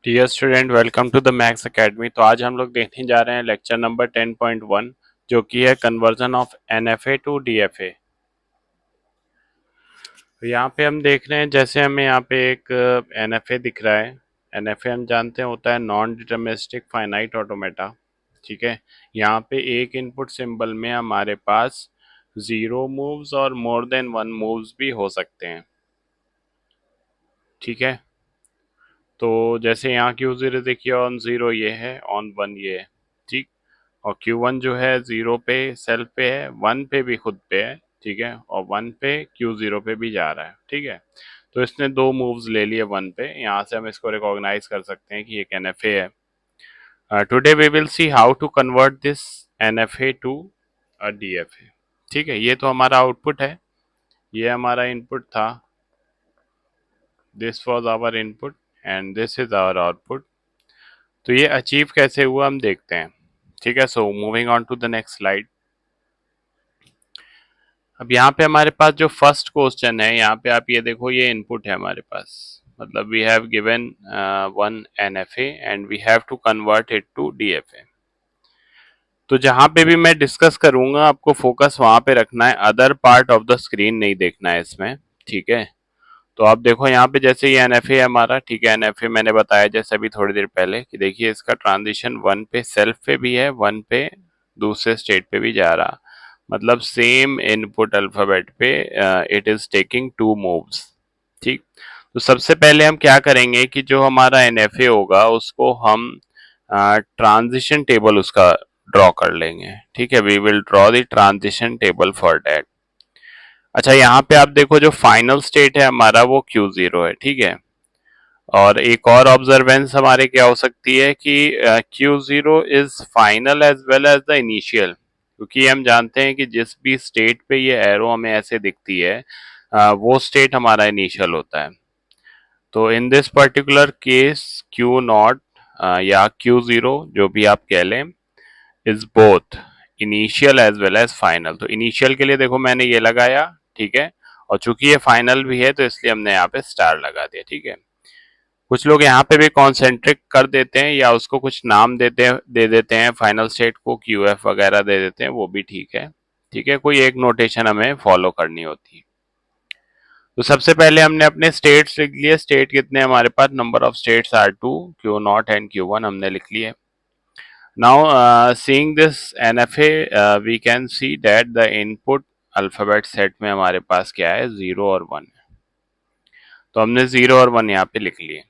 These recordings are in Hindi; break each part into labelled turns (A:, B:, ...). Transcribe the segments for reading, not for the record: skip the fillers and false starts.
A: Dear student, welcome to the maths academy. तो आज हम लोग देखने जा रहे हैं लेक्चर नंबर 10.1, जो कि है conversion of NFA to DFA. तो यहाँ पे हम देख रहे हैं, जैसे हमें यहाँ पे एक एनएफए दिख रहा है। एनएफए हम जानते हैं होता है नॉन डिटरमिनिस्टिक फाइनाइट ऑटोमेटा। ठीक है, यहाँ पे एक इनपुट सिंबल में हमारे पास 0 मूव्स और मोर देन 1 मूव्स भी हो सकते हैं। ठीक है, तो जैसे यहाँ Q0 देखिए, ऑन 0 ये है, ऑन 1 ये है। ठीक, और Q1 जो है 0 पे सेल्फ पे है, 1 पे भी खुद पे है। ठीक है, और 1 पे Q0 पे भी जा रहा है। ठीक है, तो इसने 2 मूव्स ले लिए 1 पे। यहाँ से हम इसको रिकॉग्नाइज कर सकते हैं कि एक एनएफए है। Today we will see how to convert this NFA to a DFA. ठीक है, ये तो हमारा आउटपुट है, ये हमारा इनपुट था। This was our input and this is our output. तो ये अचीव कैसे हुआ हम देखते हैं। ठीक है, so moving on to the next slide. अब यहाँ पे हमारे पास जो फर्स्ट क्वेश्चन है, यहाँ पे आप ये देखो, ये इनपुट है हमारे पास। मतलब we have given one NFA and we have to convert it to DFA. तो जहाँ पे भी मैं डिस्कस करूंगा, आपको फोकस वहां पे रखना है, other part of the screen नहीं देखना है इसमें। ठीक है, तो आप देखो यहाँ पे, जैसे ये एनएफए है हमारा। ठीक है, एनएफए मैंने बताया जैसे अभी थोड़ी देर पहले कि देखिए इसका ट्रांजिशन 1 पे सेल्फ पे भी है, 1 पे दूसरे स्टेट पे भी जा रहा। मतलब सेम इनपुट अल्फाबेट पे इट इज टेकिंग 2 मूव्स। ठीक, तो सबसे पहले हम क्या करेंगे कि जो हमारा एनएफए होगा उसको हम ट्रांजिशन टेबल उसका ड्रॉ कर लेंगे। ठीक है, we will draw the transition table for that. अच्छा, यहाँ पे आप देखो, जो फाइनल स्टेट है हमारा वो Q0 है। ठीक है, और एक और ऑब्जर्वेंस हमारे क्या हो सकती है कि Q0 is final as well as the initial, क्योंकि हम जानते हैं कि जिस भी स्टेट पे ये एरो हमें ऐसे दिखती है, वो स्टेट हमारा इनिशियल होता है। तो in this particular case Q0 या Q0 जो भी आप कह लें, is both initial as well as final. तो इनिशियल के लिए देखो मैंने ये लगाया। ठीक है, और चूंकि ये फाइनल भी है तो इसलिए हमने यहाँ पे स्टार लगा दिया। ठीक है, कुछ लोग यहाँ पे भी कॉन्सेंट्रिक कर देते हैं या उसको कुछ नाम दे देते हैं, फाइनल स्टेट को QF वगैरह दे देते हैं, वो भी ठीक है। ठीक है, कोई एक नोटेशन हमें फॉलो करनी होती है। तो सबसे पहले हमने अपने स्टेट्स लिख लिए। स्टेट कितने हमारे पास, number of states are 2, Q0 and Q1 हमने लिख लिए। Now, seeing this NFA, we can see that the input alphabet set में हमारे पास क्या है, 0 और 1 है। तो हमने 0 और 1 यहाँ पे लिख लिए।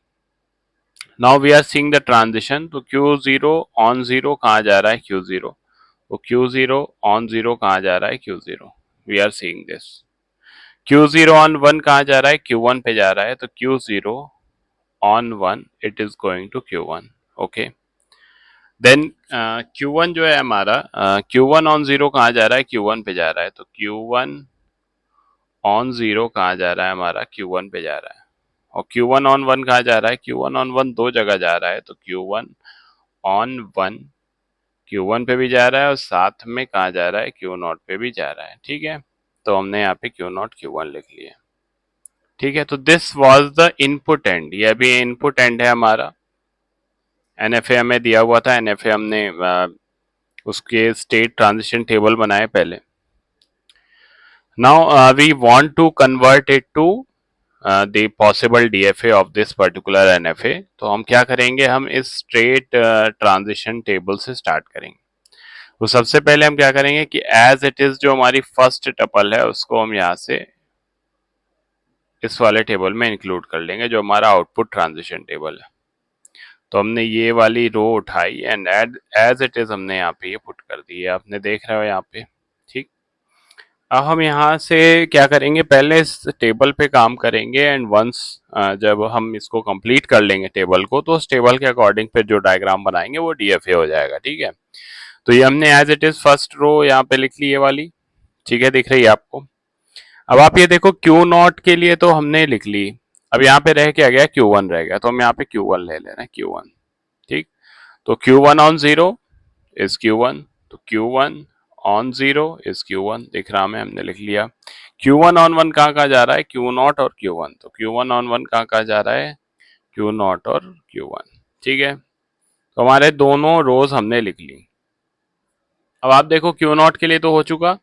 A: Now we are seeing the transition. तो Q0 ऑन 0 कहाँ जा रहा है, Q0। तो Q0 ऑन 0 कहाँ जा रहा है, Q0। We are seeing this. Q0 on 1 कहाँ जा रहा है, Q1 पे जा रहा है। तो Q0 on 1 it is going to Q1। Okay, then Q1 जो है हमारा, Q1 ऑन 0 कहाँ जा रहा है, Q1 पे जा रहा है। तो Q1 ऑन 0 कहाँ जा रहा है हमारा, Q1 पे जा रहा है। और Q1 ऑन 1 कहाँ जा रहा है, Q1 ऑन 1 दो जगह जा रहा है। तो Q1 ऑन 1 Q1 पे भी जा रहा है और साथ में कहाँ जा रहा है, Q0 पे भी जा रहा है। ठीक है, तो हमने यहाँ पे Q0 Q1 लिख लिया। ठीक है, तो this was the input and, ये अभी इनपुट एंड है हमारा। एनएफए हमें दिया हुआ था, एनएफए हमने उसके स्टेट ट्रांजिशन टेबल बनाए पहले। Now we want to convert it to the possible DFA of this particular NFA। तो हम क्या करेंगे, हम इस स्ट्रेट ट्रांजिशन टेबल से स्टार्ट करेंगे। तो सबसे पहले हम क्या करेंगे कि एज इट इज जो हमारी फर्स्ट टपल है उसको हम यहाँ से इस वाले टेबल में इंक्लूड कर लेंगे, जो हमारा आउटपुट ट्रांजिशन टेबल है। तो हमने ये वाली रो उठाई एंड एज इट इज हमने यहाँ पे ये पुट कर दी है, आपने देख रहे हो यहाँ पे। ठीक, अब हम यहाँ से क्या करेंगे, पहले इस टेबल पे काम करेंगे एंड वंस जब हम इसको कंप्लीट कर लेंगे टेबल को, तो उस टेबल के अकॉर्डिंग फिर जो डायग्राम बनाएंगे वो डीएफए हो जाएगा। ठीक है, तो ये हमने as it is first row यहाँ पे लिख ली, ये वाली। ठीक है, दिख रही है आपको। अब आप ये देखो, Q0 के लिए तो हमने लिख ली। अब यहाँ पे रह क्या गया, Q1 रह गया, तो हम यहाँ पे Q1 ले ले रहे हैं, Q1। ठीक, तो Q1 ऑन 0 इज Q1। तो Q1 ऑन 0 इज Q1, दिख रहा हमें, हमने लिख लिया। Q1 ऑन 1 कहाँ कहाँ जा रहा है, Q0 और Q1। तो Q1 ऑन 1 कहाँ कहाँ जा रहा है, Q0 और Q1। ठीक है, तो हमारे दोनों रोज हमने लिख ली। अब आप देखो क्यू नॉट के लिए तो हो चुका,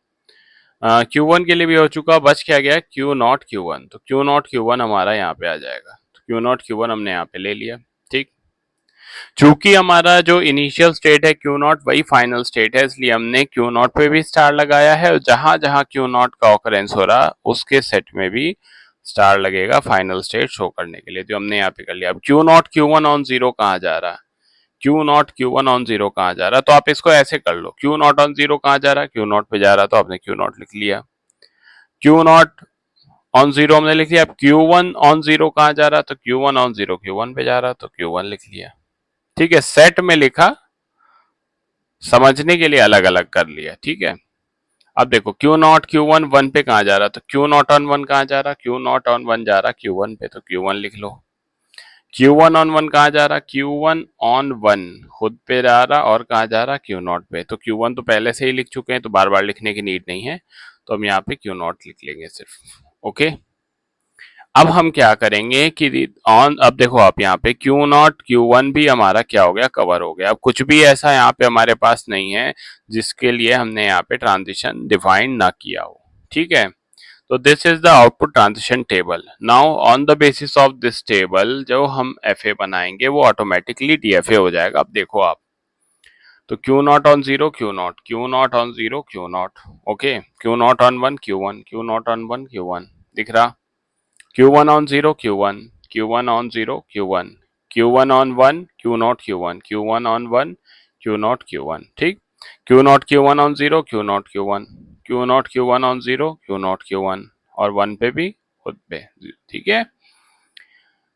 A: क्यू वन के लिए भी हो चुका, बच क्या गया क्यू नॉट क्यू वन। तो क्यू नॉट क्यू वन हमारा यहाँ पे आ जाएगा, तो क्यू नॉट क्यू वन हमने यहाँ पे ले लिया। ठीक, चूंकि हमारा जो इनिशियल स्टेट है क्यू नॉट वही फाइनल स्टेट है, इसलिए हमने क्यू नॉट पे भी स्टार लगाया है, और जहां जहां क्यू नॉट का ऑकरेंस हो रहा उसके सेट में भी स्टार लगेगा फाइनल स्टेट शो करने के लिए। तो हमने यहाँ पे कर लिया। अब Q naught Q one on zero कहाँ जा रहा है, Q naught Q one on zero कहाँ जा रहा है, तो आप इसको ऐसे कर लो, क्यू नॉट ऑन जीरो कहाँ जा रहा है, क्यू नॉट पे जा रहा है, तो आपने क्यू नॉट लिख लिया। क्यू नॉट ऑन जीरो हमने लिख लिया। अब क्यू वन ऑन जीरो कहाँ जा रहा है, तो Q one on zero Q one पे जा रहा है, तो क्यू वन लिख लिया। ठीक है, सेट में लिखा, समझने के लिए अलग अलग कर लिया। ठीक है, अब देखो Q naught Q one one पे कहाँ जा रहा, तो क्यू नॉट ऑन वन कहाँ जा रहा, क्यू नॉट ऑन वन जा रहा क्यू वन पे, तो क्यू वन लिख लो। क्यू वन ऑन वन कहाँ जा रहा, क्यू वन ऑन वन खुद पे जा रहा, और कहाँ जा रहा क्यू नॉट पे, तो क्यू वन तो पहले से ही लिख चुके हैं, तो बार बार लिखने की नीड नहीं है, तो हम यहाँ पे क्यू नॉट लिख लेंगे सिर्फ। ओके, अब हम क्या करेंगे कि ऑन, अब देखो आप यहाँ पे क्यू नॉट क्यू वन भी हमारा क्या हो गया, कवर हो गया। अब कुछ भी ऐसा यहाँ पे हमारे पास नहीं है जिसके लिए हमने यहाँ पे ट्रांजिशन डिफाइन ना किया हो। ठीक है, तो this is the output transition table. Now on the basis of this table जो हम एफ ए बनाएंगे वो ऑटोमेटिकली डी एफ ए हो जाएगा। अब देखो आप, तो Q not on zero Q naught, Q not on zero Q not, okay, Q not on one Q one, Q not on one Q one, दिख रहा, Q1 on 0 Q1, Q1 on 0 Q1, Q1 on 1 Q not Q1, Q1 on 1 Q not Q1। ठीक, Q not Q1 on 0 Q not Q1, Q not Q1 on 0 Q not Q1, और 1 पे भी खुद पे। ठीक है,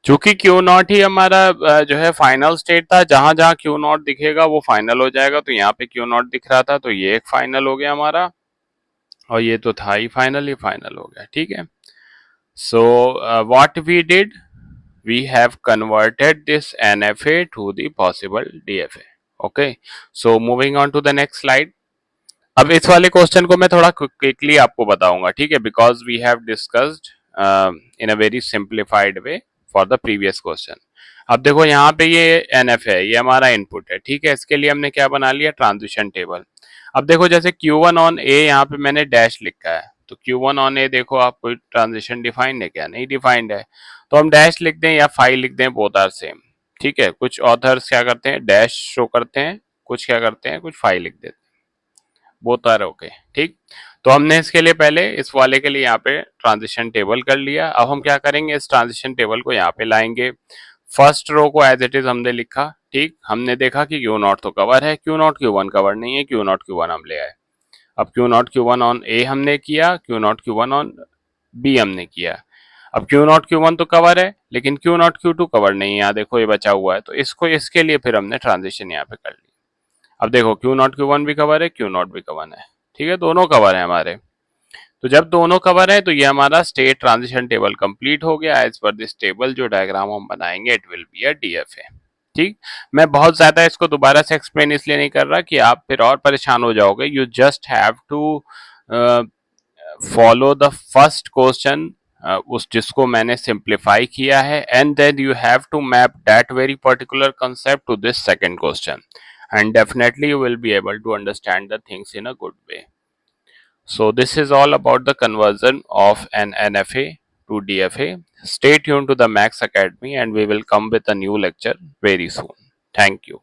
A: चूंकि Q नॉट ही हमारा जो है फाइनल स्टेट था, जहां जहां Q नॉट दिखेगा वो फाइनल हो जाएगा, तो यहाँ पे Q नॉट दिख रहा था, तो ये एक फाइनल हो गया हमारा, और ये तो था ही फाइनल, ही फाइनल हो गया। ठीक है, so what we did, we have converted this NFA to the possible DFA. Okay, so moving on to the next slide. अब इस वाले क्वेश्चन को मैं थोड़ा क्विकली आपको बताऊंगा, ठीक है, because we have discussed in a very simplified way for the previous question. अब देखो यहाँ पे ये एनएफ है, ये हमारा इनपुट है। ठीक है, इसके लिए हमने क्या बना लिया, ट्रांजिशन टेबल। अब देखो जैसे Q1 ऑन ए यहाँ पे मैंने डैश लिखा है, तो Q1 ऑन ए देखो आप, कोई ट्रांजिशन डिफाइंड है क्या, नहीं डिफाइंड है, तो हम डैश लिख दें या फाइव लिख दें, बोथ आर सेम। ठीक है, कुछ ऑथर्स क्या करते हैं डैश शो करते हैं, कुछ क्या करते हैं कुछ फाइव लिख देते हैं, बोथ आर ओके। ठीक, तो हमने इसके लिए पहले इस वाले के लिए यहाँ पे ट्रांजिशन टेबल कर लिया। अब हम क्या करेंगे, इस ट्रांजिशन टेबल को यहाँ पे लाएंगे। फर्स्ट रो को एज इट इज हमने लिखा। ठीक, हमने देखा कि क्यू नॉट तो कवर है, Q naught Q one cover नहीं है, क्यू नॉट क्यू वन हम ले आए। अब Q naught Q one on A हमने किया, Q naught Q one on B हमने किया। अब क्यू नॉट क्यू वन तो कवर है, लेकिन Q naught Q two cover नहीं है, यहाँ देखो ये बचा हुआ है, तो इसको इसके लिए फिर हमने ट्रांजिशन यहाँ पे कर लिया। अब देखो क्यू नॉट क्यू वन भी कवर है, क्यू नॉट भी कवर है। ठीक है, दोनों कवर है हमारे। तो जब दोनों कवर है तो ये हमारा स्टेट ट्रांजिशन टेबल कंप्लीट हो गया। एज पर दिस टेबल जो डायग्राम हम बनाएंगे it will be a DFA. ठीक, मैं बहुत ज्यादा इसको दोबारा से एक्सप्लेन इसलिए नहीं कर रहा कि आप फिर और परेशान हो जाओगे। You just have to follow the first question, उस जिसको मैंने सिंप्लीफाई किया है, and then you have to map that very particular concept to this second question, and definitely you will be able to understand the things in a good way. So this is all about the conversion of an NFA to DFA. Stay tuned to the Max Academy and we will come with a new lecture very soon. Thank you.